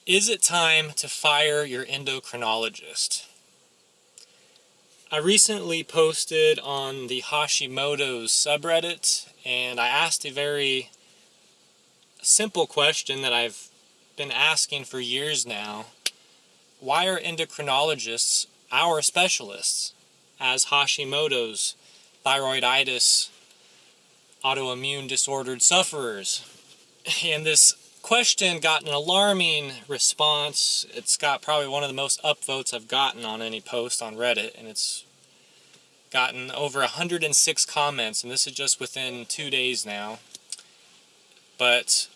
Is it time to fire your endocrinologist? I recently posted on the Hashimoto's subreddit, and I asked a very simple question that I've been asking for years now. Why are endocrinologists our specialists as Hashimoto's thyroiditis autoimmune disordered sufferers? And this question got an alarming response. It's got probably one of the most upvotes I've gotten on any post on Reddit, and it's gotten over 106 comments, and this is just within 2 days now. But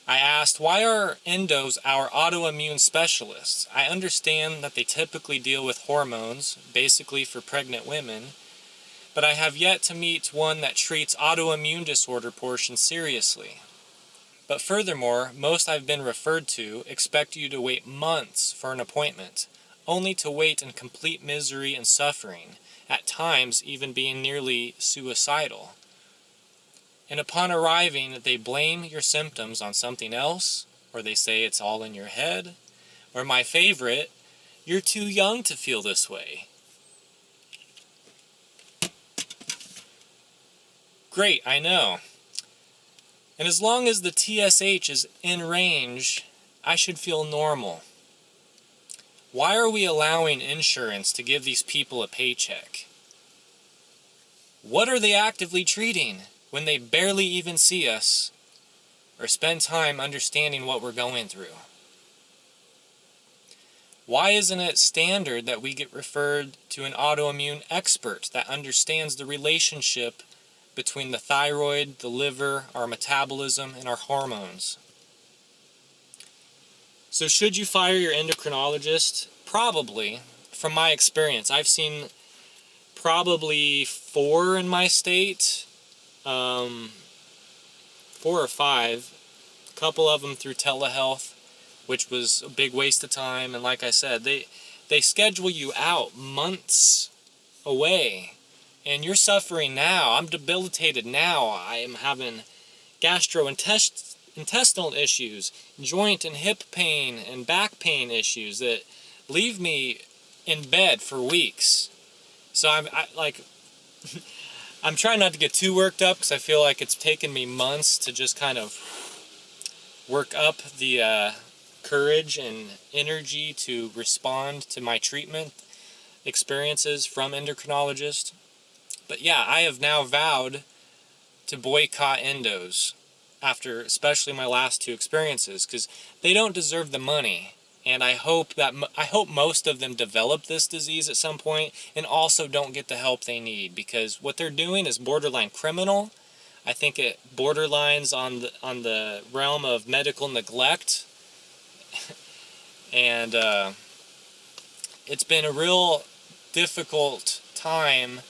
I asked, why are endos our autoimmune specialists? I understand that they typically deal with hormones, basically for pregnant women, but I have yet to meet one that treats autoimmune disorder portions seriously. But furthermore, most I've been referred to expect you to wait months for an appointment, only to wait in complete misery and suffering, at times even being nearly suicidal. And upon arriving, they blame your symptoms on something else, or they say it's all in your head, or my favorite, you're too young to feel this way. Great, I know. And as long as the TSH is in range, I should feel normal. Why are we allowing insurance to give these people a paycheck? What are they actively treating when they barely even see us or spend time understanding what we're going through? Why isn't it standard that we get referred to an autoimmune expert that understands the relationship between the thyroid, the liver, our metabolism, and our hormones? So should you fire your endocrinologist? Probably. From my experience, I've seen probably 4 in my state, 4 or 5, a couple of them through telehealth, which was a big waste of time. And like I said, they schedule you out months away. And you're suffering now. I'm debilitated now. I am having gastrointestinal issues, joint and hip pain, and back pain issues that leave me in bed for weeks. So I'm trying not to get too worked up because I feel like it's taken me months to just kind of work up the courage and energy to respond to my treatment experiences from endocrinologists. But yeah, I have now vowed to boycott endos after especially my last 2 experiences because they don't deserve the money. And I hope most of them develop this disease at some point and also don't get the help they need, because what they're doing is borderline criminal. I think it borderlines on the realm of medical neglect. And it's been a real difficult time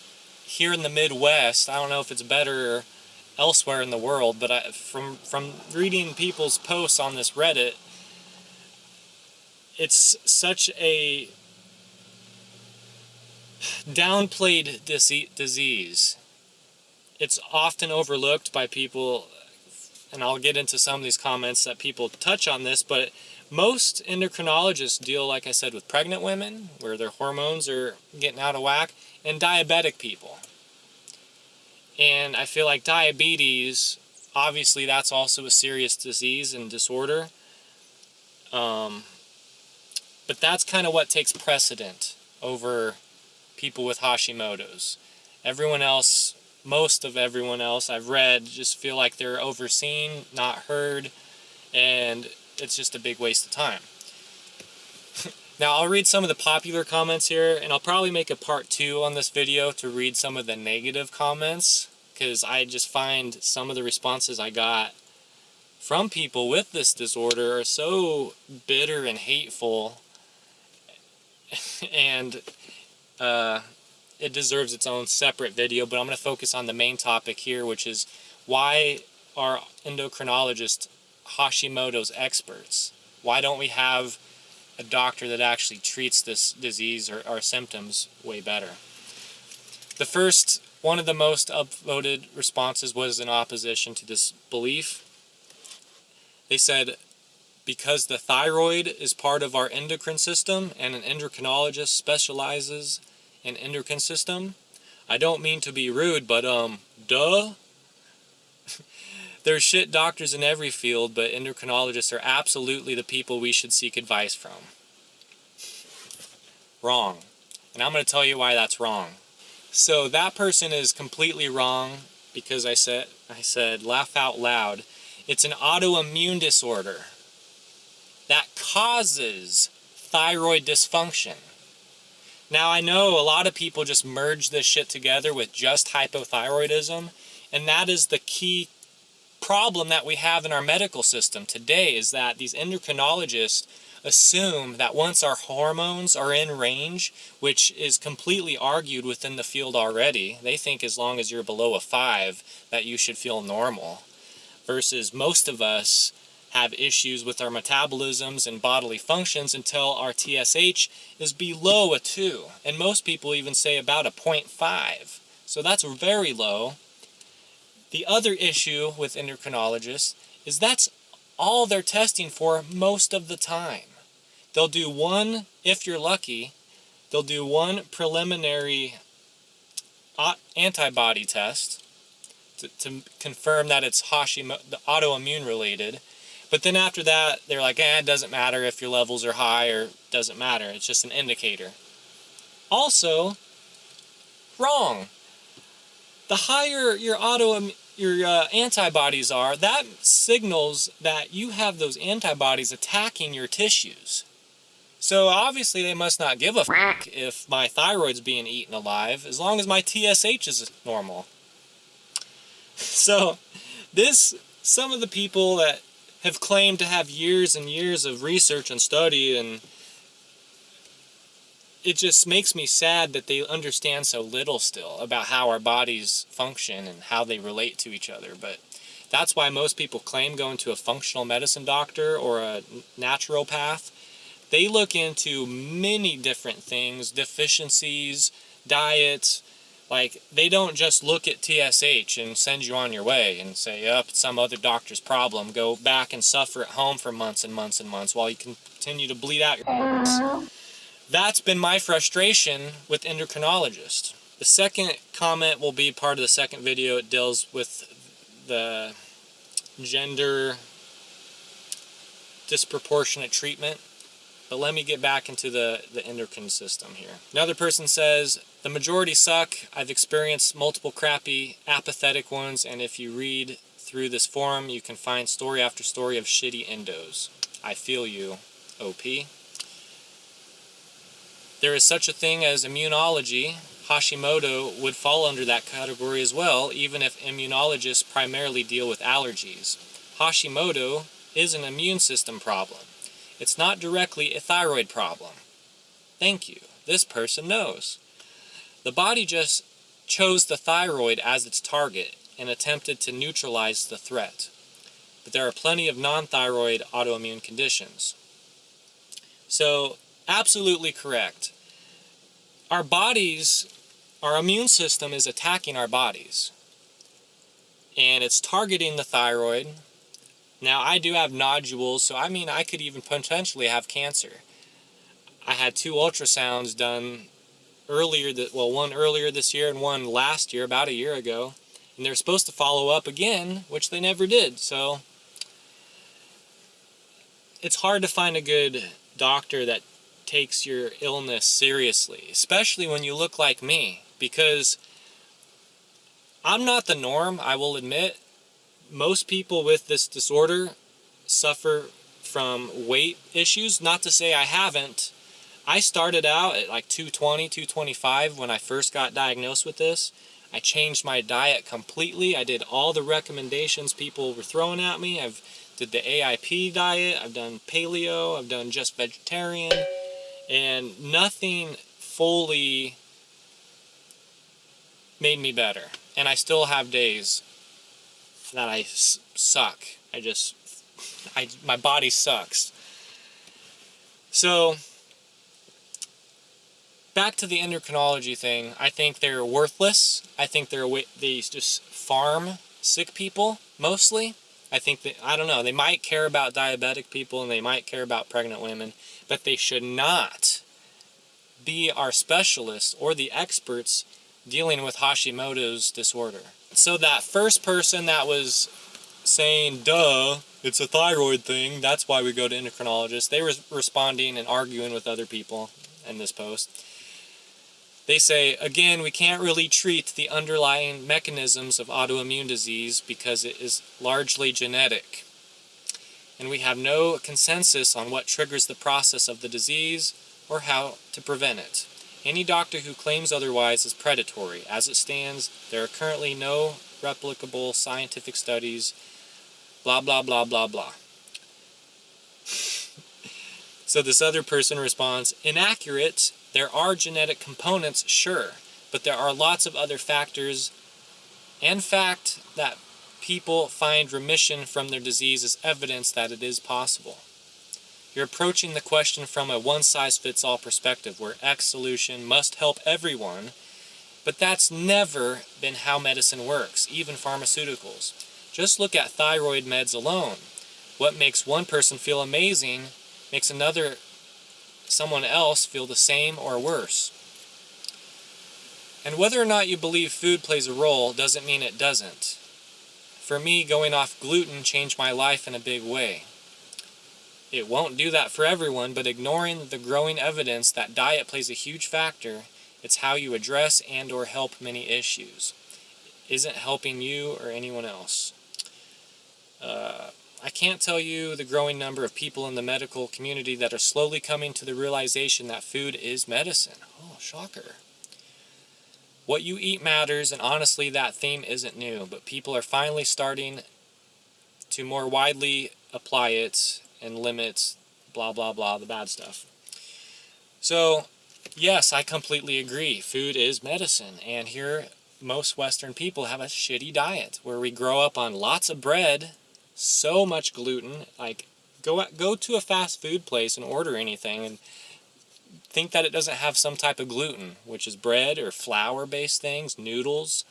here in the Midwest. I don't know if it's better elsewhere in the world, but from reading people's posts on this Reddit, it's such a downplayed disease. It's often overlooked by people, and I'll get into some of these comments that people touch on this, but most endocrinologists deal, like I said, with pregnant women, where their hormones are getting out of whack, and diabetic people. And I feel like diabetes, obviously that's also a serious disease and disorder. But that's kind of what takes precedent over people with Hashimoto's. Everyone else, most of everyone else I've read, just feel like they're overseen, not heard, and it's just a big waste of time. Now I'll read some of the popular comments here, and I'll probably make a part 2 on this video to read some of the negative comments, because I just find some of the responses I got from people with this disorder are so bitter and hateful, and it deserves its own separate video, but I'm going to focus on the main topic here, which is why are endocrinologists Hashimoto's experts? Why don't we have a doctor that actually treats this disease or symptoms way better? One of the most upvoted responses was in opposition to this belief. They said, because the thyroid is part of our endocrine system and an endocrinologist specializes in endocrine system. I don't mean to be rude, but duh. There's shit doctors in every field, but endocrinologists are absolutely the people we should seek advice from. Wrong. And I'm going to tell you why that's wrong. So that person is completely wrong because I said laugh out loud. It's an autoimmune disorder that causes thyroid dysfunction. Now I know a lot of people just merge this shit together with just hypothyroidism, and that is the key problem that we have in our medical system today, is that these endocrinologists assume that once our hormones are in range, which is completely argued within the field already, they think as long as you're below a 5 that you should feel normal, versus most of us have issues with our metabolisms and bodily functions until our TSH is below a 2, and most people even say about a 0.5, so that's very low. The other issue with endocrinologists is that's all they're testing for most of the time. They'll do one, if you're lucky, they'll do one preliminary antibody test to confirm that it's Hashimoto, autoimmune related. But then after that, they're like, it doesn't matter if your levels are high or doesn't matter. It's just an indicator. Also, wrong. The higher your antibodies are, that signals that you have those antibodies attacking your tissues. So obviously they must not give a fuck if my thyroid's being eaten alive, as long as my TSH is normal. So some of the people that have claimed to have years and years of research and study, and it just makes me sad that they understand so little still about how our bodies function and how they relate to each other. But that's why most people claim going to a functional medicine doctor or a naturopath. They look into many different things, deficiencies, diets. Like, they don't just look at TSH and send you on your way and say, it's some other doctor's problem. Go back and suffer at home for months and months and months while you continue to bleed out your That's been my frustration with endocrinologists. The second comment will be part of the second video. It deals with the gender disproportionate treatment. But let me get back into the endocrine system here. Another person says, the majority suck. I've experienced multiple crappy, apathetic ones, and if you read through this forum, you can find story after story of shitty endos. I feel you, OP. There is such a thing as immunology. Hashimoto would fall under that category as well, even if immunologists primarily deal with allergies. Hashimoto is an immune system problem. It's not directly a thyroid problem. Thank you. This person knows. The body just chose the thyroid as its target and attempted to neutralize the threat. But there are plenty of non-thyroid autoimmune conditions. So, absolutely correct. Our bodies, our immune system is attacking our bodies. And it's targeting the thyroid. Now, I do have nodules, so I could even potentially have cancer. I had 2 ultrasounds done one earlier this year and one last year, about a year ago. And they're supposed to follow up again, which they never did. So, it's hard to find a good doctor that takes your illness seriously, especially when you look like me, because I'm not the norm, I will admit. Most people with this disorder suffer from weight issues. Not to say I haven't. I started out at like 220, 225 when I first got diagnosed with this. I changed my diet completely. I did all the recommendations people were throwing at me. I've did the AIP diet, I've done paleo, I've done just vegetarian, and nothing fully made me better. And I still have days that I suck. My body sucks. So, back to the endocrinology thing, I think they're worthless. I think they just farm sick people, mostly. I think that, I don't know, they might care about diabetic people and they might care about pregnant women, but they should not be our specialists or the experts dealing with Hashimoto's disorder. So that first person that was saying, duh, it's a thyroid thing, that's why we go to endocrinologists, they were responding and arguing with other people in this post. They say, again, we can't really treat the underlying mechanisms of autoimmune disease because it is largely genetic. And we have no consensus on what triggers the process of the disease or how to prevent it. Any doctor who claims otherwise is predatory. As it stands, there are currently no replicable scientific studies, blah, blah, blah, blah, blah. So this other person responds, inaccurate. There are genetic components, sure, but there are lots of other factors and fact that people find remission from their disease is evidence that it is possible. You're approaching the question from a one-size-fits-all perspective where X solution must help everyone, but that's never been how medicine works, even pharmaceuticals. Just look at thyroid meds alone. What makes one person feel amazing makes someone else feel the same or worse. And whether or not you believe food plays a role doesn't mean it doesn't. For me, going off gluten changed my life in a big way. It won't do that for everyone, but ignoring the growing evidence that diet plays a huge factor, it's how you address and or help many issues. It isn't helping you or anyone else. I can't tell you the growing number of people in the medical community that are slowly coming to the realization that food is medicine. Oh, shocker. What you eat matters, and honestly, that theme isn't new, but people are finally starting to more widely apply it and limit blah, blah, blah, the bad stuff. So, yes, I completely agree. Food is medicine, and here most Western people have a shitty diet where we grow up on lots of bread, so much gluten. Like, go to a fast food place and order anything and think that it doesn't have some type of gluten, which is bread or flour-based things, noodles.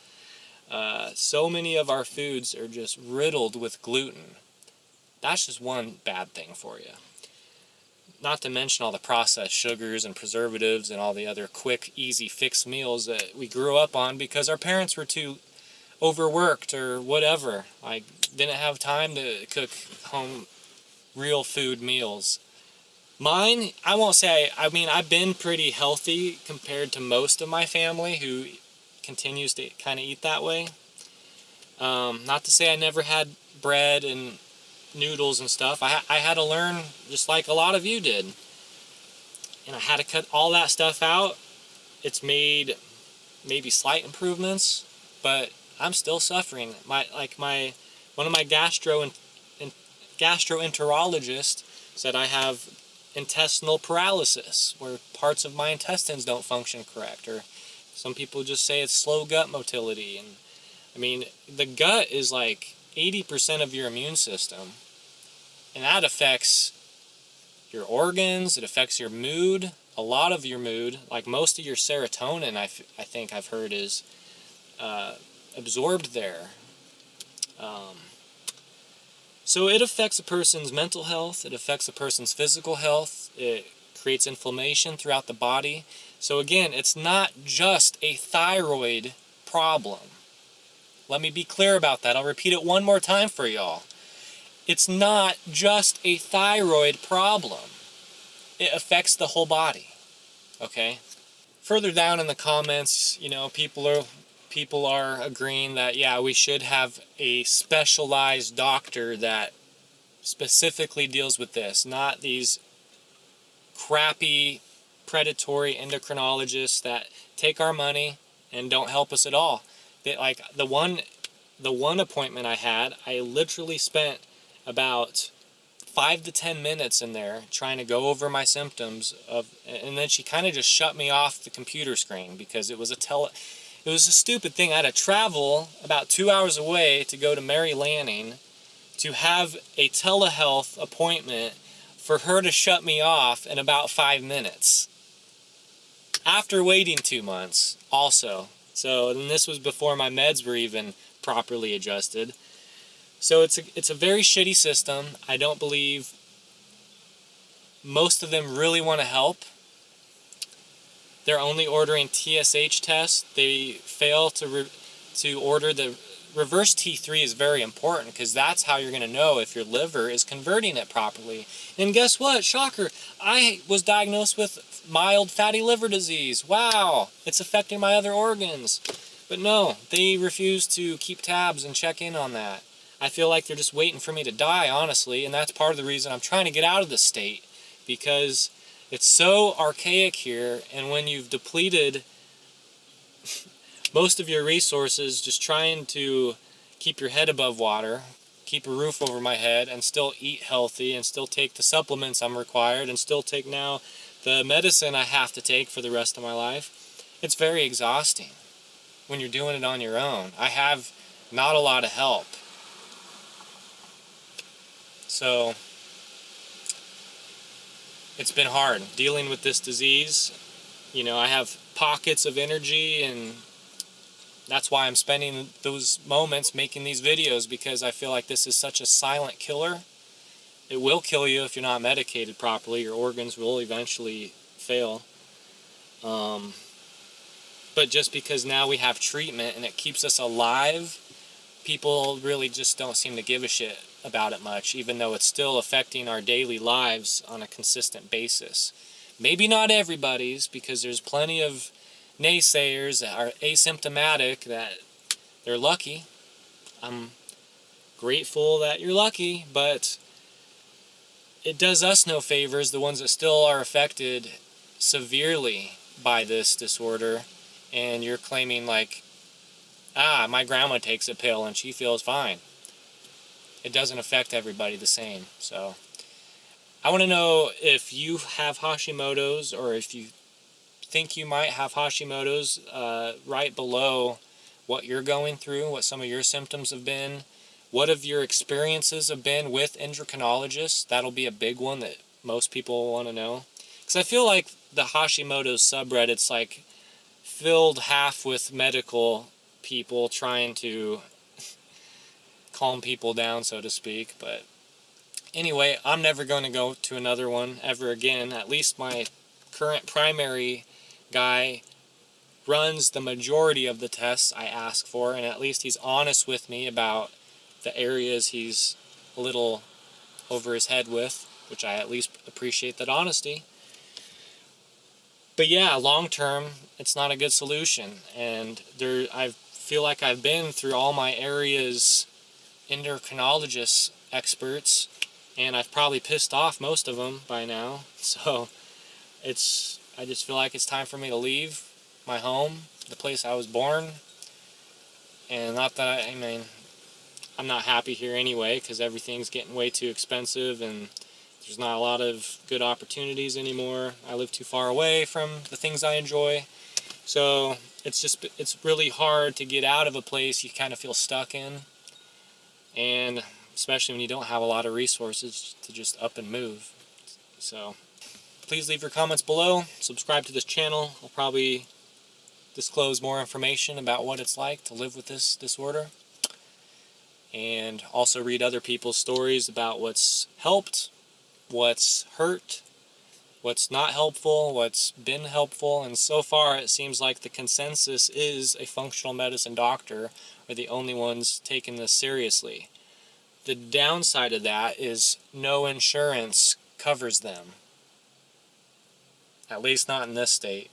So many of our foods are just riddled with gluten. That's just one bad thing for you. Not to mention all the processed sugars and preservatives and all the other quick, easy fix meals that we grew up on because our parents were too overworked or whatever. Like, didn't have time to cook home real food meals. Mine, I won't say, I mean, I've been pretty healthy compared to most of my family who continues to kind of eat that way. Not to say I never had bread and noodles and stuff. I had to learn just like a lot of you did. And I had to cut all that stuff out. It's made maybe slight improvements, but I'm still suffering. One of my gastroenterologists said I have intestinal paralysis, where parts of my intestines don't function correct, or some people just say it's slow gut motility. And I mean, the gut is like 80% of your immune system, and that affects your organs, it affects your mood, a lot of your mood, like most of your serotonin, I think I've heard is absorbed there. So it affects a person's mental health, it affects a person's physical health, it creates inflammation throughout the body. So again, it's not just a thyroid problem. Let me be clear about that. I'll repeat it one more time for y'all. It's not just a thyroid problem. It affects the whole body, okay? Further down in the comments, you know, people are agreeing that, yeah, we should have a specialized doctor that specifically deals with this, not these crappy, predatory endocrinologists that take our money and don't help us at all. Like the one appointment I had, I literally spent about 5 to 10 minutes in there trying to go over my symptoms and then she kind of just shut me off the computer screen because it was a stupid thing. I had to travel about 2 hours away to go to Mary Lanning to have a telehealth appointment for her to shut me off in about 5 minutes. After waiting 2 months, also. So, and this was before my meds were even properly adjusted. So it's a very shitty system. I don't believe most of them really want to help. They're only ordering TSH tests. They fail to order the reverse T3 is very important, because that's how you're going to know if your liver is converting it properly. And guess what? Shocker. I was diagnosed with mild fatty liver disease. Wow. It's affecting my other organs. But no, they refuse to keep tabs and check in on that. I feel like they're just waiting for me to die, honestly, and that's part of the reason I'm trying to get out of the state, because it's so archaic here, and when you've depleted most of your resources just trying to keep your head above water, keep a roof over my head, and still eat healthy, and still take the supplements I'm required, and still take now the medicine I have to take for the rest of my life, it's very exhausting when you're doing it on your own. I have not a lot of help. So it's been hard dealing with this disease. You know, I have pockets of energy, and that's why I'm spending those moments making these videos, because I feel like this is such a silent killer. It will kill you if you're not medicated properly. Your organs will eventually fail. But just because now we have treatment and it keeps us alive, people really just don't seem to give a shit about it much, even though it's still affecting our daily lives on a consistent basis. Maybe not everybody's, because there's plenty of naysayers that are asymptomatic that they're lucky. I'm grateful that you're lucky, but it does us no favors, the ones that still are affected severely by this disorder, and you're claiming like, my grandma takes a pill and she feels fine. It doesn't affect everybody the same. So I want to know if you have Hashimoto's, or if you think you might have Hashimoto's, right below what you're going through, what some of your symptoms have been, what have your experiences have been with endocrinologists. That'll be a big one that most people want to know, because I feel like the Hashimoto's subreddit's like filled half with medical people trying to calm people down, so to speak. But anyway, I'm never going to go to another one ever again. At least my current primary guy runs the majority of the tests I ask for, and at least he's honest with me about the areas he's a little over his head with, which I at least appreciate that honesty. But yeah, long term, it's not a good solution, and I feel like I've been through all my areas endocrinologist experts, and I've probably pissed off most of them by now. So I just feel like it's time for me to leave my home, the place I was born. And not that I'm not happy here anyway, because everything's getting way too expensive and there's not a lot of good opportunities anymore. I live too far away from the things I enjoy. So it's really hard to get out of a place you kind of feel stuck in. And especially when you don't have a lot of resources to just up and move. So please leave your comments below. Subscribe to this channel. I'll probably disclose more information about what it's like to live with this disorder. And also read other people's stories about what's helped, what's hurt, what's not helpful, what's been helpful. And so far it seems like the consensus is a functional medicine doctor are the only ones taking this seriously. The downside of that is no insurance covers them. At least not in this state,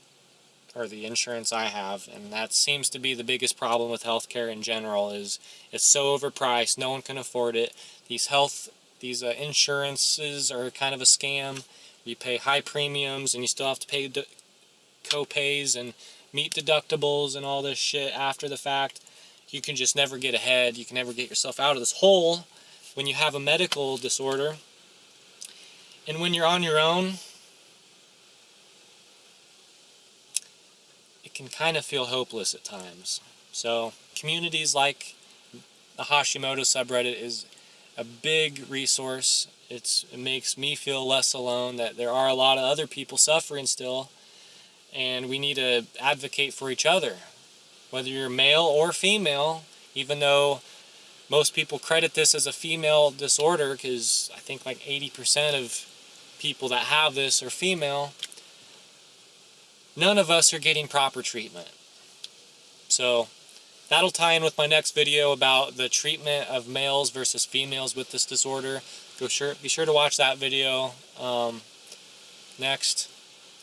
or the insurance I have. And that seems to be the biggest problem with healthcare in general, is it's so overpriced, no one can afford it. These insurances are kind of a scam. You pay high premiums and you still have to pay co-pays and meet deductibles and all this shit after the fact. You can just never get ahead. You can never get yourself out of this hole when you have a medical disorder. And when you're on your own, it can kind of feel hopeless at times. So communities like the Hashimoto subreddit is a big resource. It makes me feel less alone, that there are a lot of other people suffering still, and we need to advocate for each other. Whether you're male or female, even though Most people credit this as a female disorder because I think like 80% of people that have this are female. None of us are getting proper treatment. So that'll tie in with my next video about the treatment of males versus females with this disorder. Be sure to watch that video next,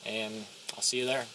and I'll see you there.